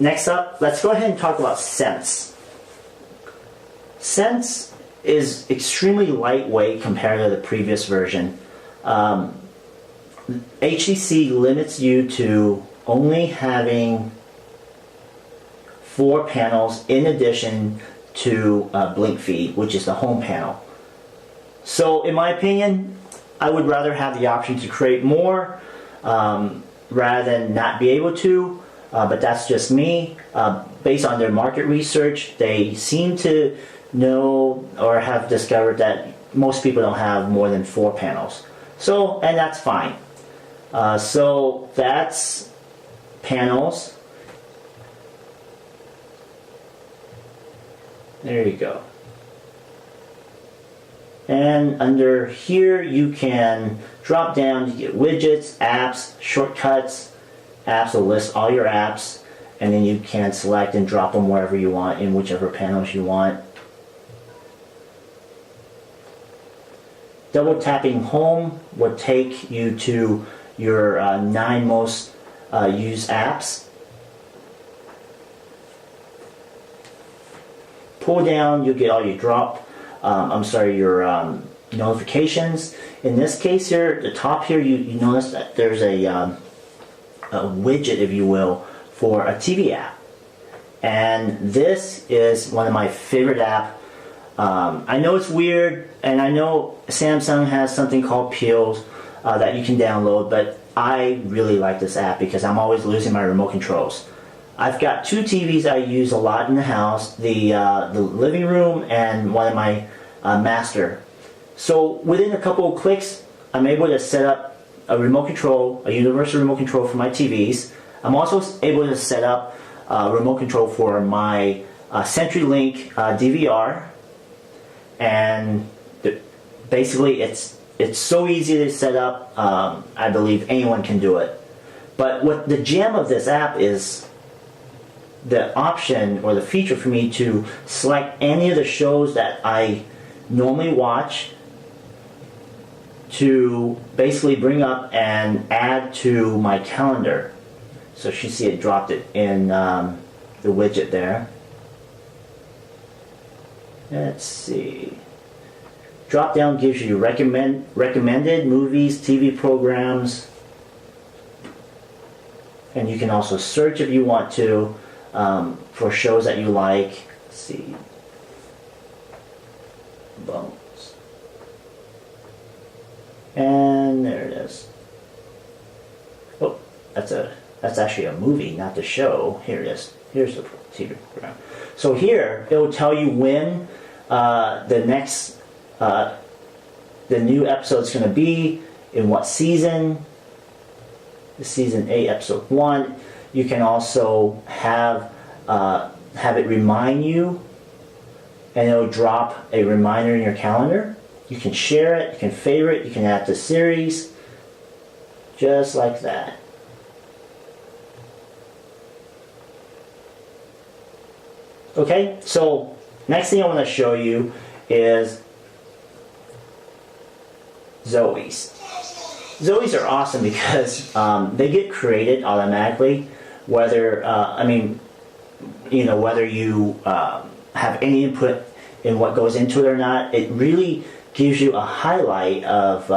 next up, let's go ahead and talk about Sense. Sense is extremely lightweight compared to the previous version. HTC limits you to only having 4 panels in addition to blink feed, which is the home panel. So in my opinion, I would rather have the option to create more rather than not be able to, but that's just me. Based on their market research, they seem to know or have discovered that most people don't have more than 4 panels. So, and that's fine. So that's panels. There you go. And under here you can drop down to get widgets, apps, shortcuts. Apps will list all your apps, and then you can select and drop them wherever you want in whichever panels you want. Double tapping home will take you to your 9 most used apps. Pull down, you'll get all your your notifications. In this case here, at the top here, you notice that there's a widget, if you will, for a TV app. And this is one of my favorite apps. I know it's weird, and I know Samsung has something called Peels that you can download, but I really like this app because I'm always losing my remote controls. I've got 2 TVs I use a lot in the house, the living room and one of my master. So within a couple of clicks, I'm able to set up a remote control, a universal remote control for my TVs. I'm also able to set up a remote control for my CenturyLink DVR. And basically it's so easy to set up, I believe anyone can do it. But what the gem of this app is the option or the feature for me to select any of the shows that I normally watch to basically bring up and add to my calendar. So you see it dropped it in the widget there. Let's see. Drop down gives you recommended movies, TV programs, and you can also search if you want to for shows that you like. Let's see. Bones. And there it is. Oh, that's actually a movie, not the show. Here it is. Here's the TV program. So here it will tell you when the new episode's going to be, in what season. The season 8, episode 1. You can also have it remind you, and it'll drop a reminder in your calendar. You can share it, you can favorite, you can add to series, just like that. Okay, so next thing I want to show you is Zoes. Zoes are awesome because they get created automatically, whether whether you have any input in what goes into it or not. It really gives you a highlight of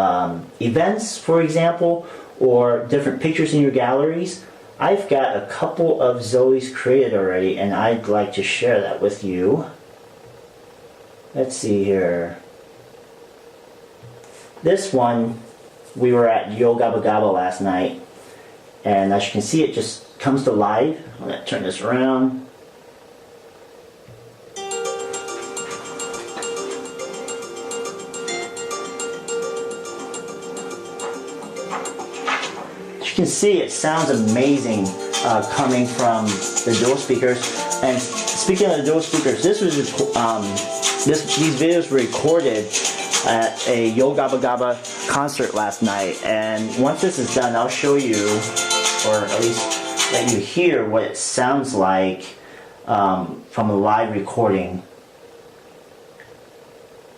events, for example, or different pictures in your galleries. I've got a couple of Zoes created already, and I'd like to share that with you. Let's see here. This one, we were at Yo Gabba Gabba last night, and as you can see, it just comes to life. I'm going to turn this around. As you can see, it sounds amazing coming from the dual speakers. And speaking of the dual speakers, this was these videos were recorded at a Yo Gabba Gabba concert last night, and once this is done, I'll show you, or at least let you hear what it sounds like from a live recording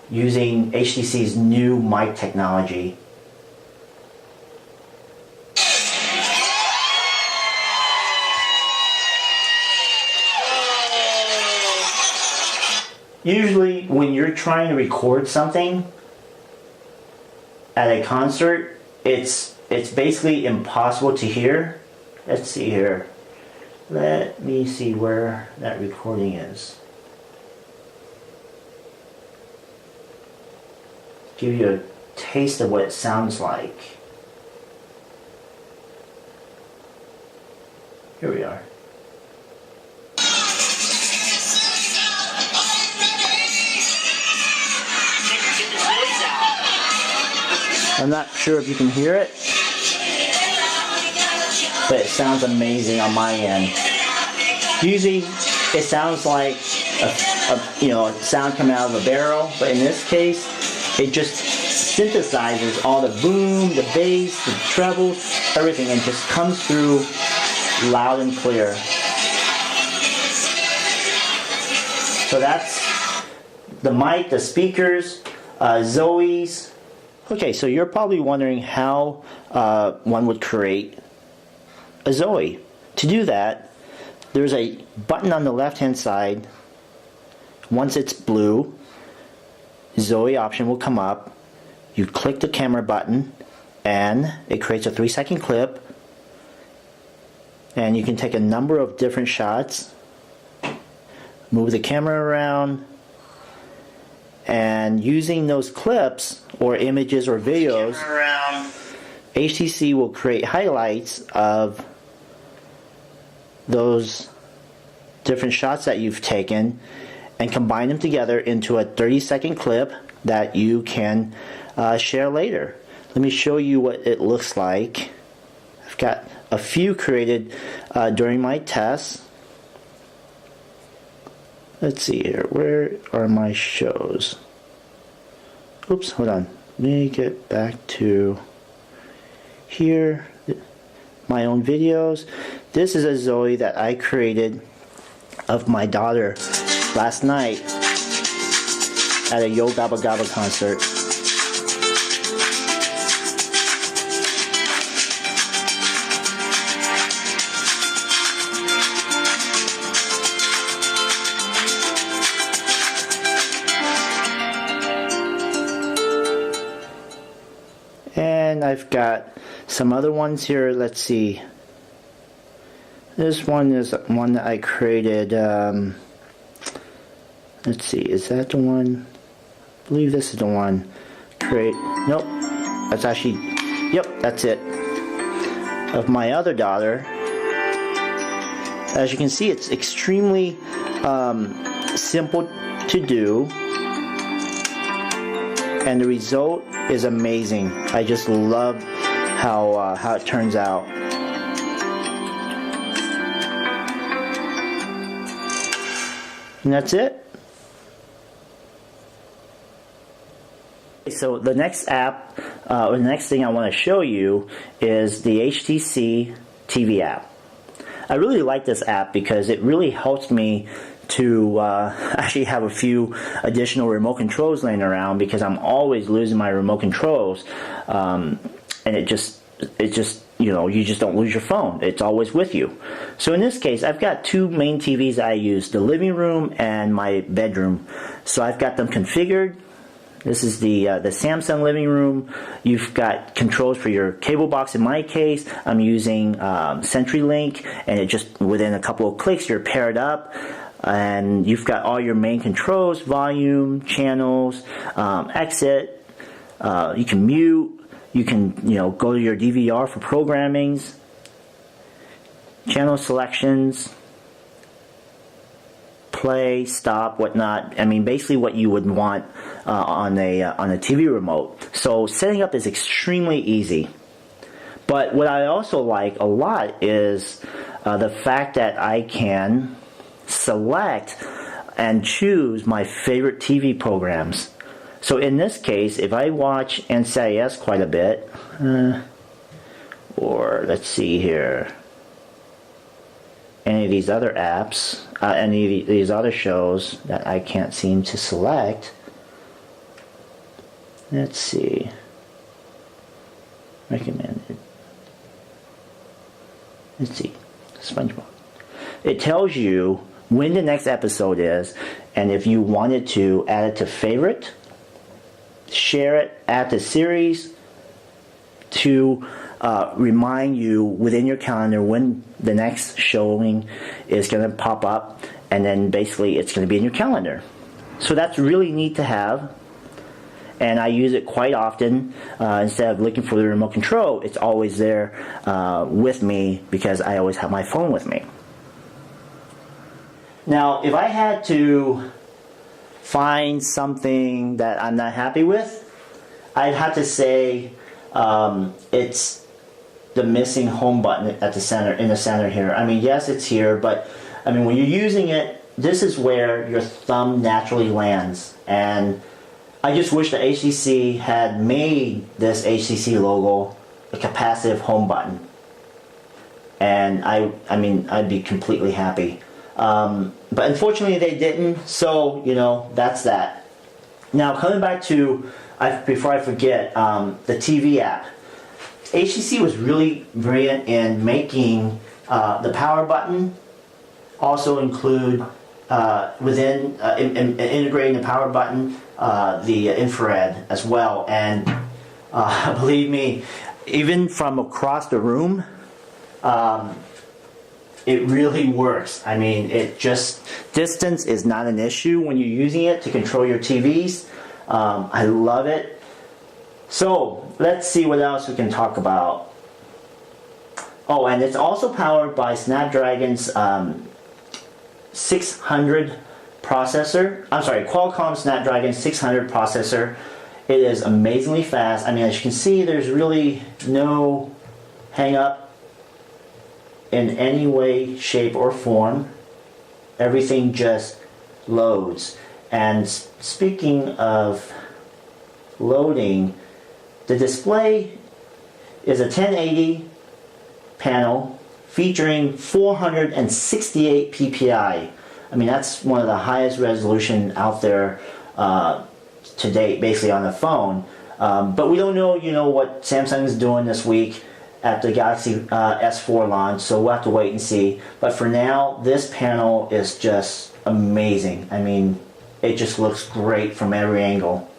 using HTC's new mic technology. usually when you're trying to record something at a concert, it's basically impossible to hear. Let's see here. Let me see where that recording is. Give you a taste of what it sounds like. Here we are. I'm not sure if you can hear it, but it sounds amazing on my end. Usually it sounds like a sound coming out of a barrel, but in this case it just synthesizes all the boom, the bass, the treble, everything, and just comes through loud and clear. So that's the mic, the speakers, Zoe's. Okay, so you're probably wondering how one would create a Zoe. To do that, there's a button on the left hand side. Once it's blue, Zoe option will come up. You click the camera button and it creates a 3-second clip, and you can take a number of different shots, move the camera around, and using those clips or images or videos, HTC will create highlights of those different shots that you've taken and combine them together into a 30-second clip that you can share later. Let me show you what it looks like. I've got a few created during my tests. Let's see here. Where are my shows? Oops, hold on. Let me get back to here. My own videos. This is a Zoe that I created of my daughter last night at a Yo Gabba Gabba concert. And I've got some other ones here. Let's see. This one is one that I created. Let's see. Is that the one? I believe this is the one. Nope. That's actually. Yep, that's it. Of my other daughter. As you can see, it's extremely simple to do. And the result is amazing. I just love how it turns out. And that's it. So the next app, or the next thing I want to show you is the HTC TV app. I really like this app because it really helps me to actually have a few additional remote controls laying around, because I'm always losing my remote controls, and it just you just don't lose your phone. It's always with you. So in this case, I've got two main TVs I use, the living room and my bedroom. So I've got them configured. This is the Samsung living room. You've got controls for your cable box. In my case, I'm using CenturyLink, and it just within a couple of clicks you're paired up. And you've got all your main controls, volume, channels, exit. You can mute. You can go to your DVR for programmings, channel selections, play, stop, whatnot. I mean, basically what you would want on a TV remote. So setting up is extremely easy. But what I also like a lot is the fact that I can select and choose my favorite TV programs. So in this case, if I watch NCIS quite a bit, or let's see here, any of these other apps, any of these other shows that I can't seem to select, let's see, recommended, let's see, SpongeBob. It tells you when the next episode is, And if you wanted to add it to favorite, share it, add to series to remind you within your calendar when the next showing is going to pop up, and then basically it's going to be in your calendar. So that's really neat to have, and I use it quite often. Instead of looking for the remote control, it's always there with me because I always have my phone with me. Now, if I had to find something that I'm not happy with, I'd have to say it's the missing home button at the center, in the center here. I mean, yes, it's here, but I mean, when you're using it, this is where your thumb naturally lands. And I just wish the HTC had made this HTC logo a capacitive home button. And I mean, I'd be completely happy. But unfortunately they didn't, so you know, that's that. Now coming back to, before I forget, the TV app. HTC was really brilliant in making the power button also include within integrating the power button the infrared as well. And believe me, even from across the room, it really works. I mean, distance is not an issue when you're using it to control your TVs. I love it. So let's see what else we can talk about. Oh, and it's also powered by Snapdragon's 600 processor. I'm sorry, Qualcomm Snapdragon 600 processor. It is amazingly fast. I mean, as you can see, there's really no hang up in any way, shape, or form. Everything just loads. And speaking of loading, the display is a 1080 panel featuring 468 ppi. I mean, that's one of the highest resolution out there to date, basically on the phone. But we don't know, you know, what Samsung is doing this week at the Galaxy S4 launch, so we'll have to wait and see. But for now, this panel is just amazing. I mean, it just looks great from every angle.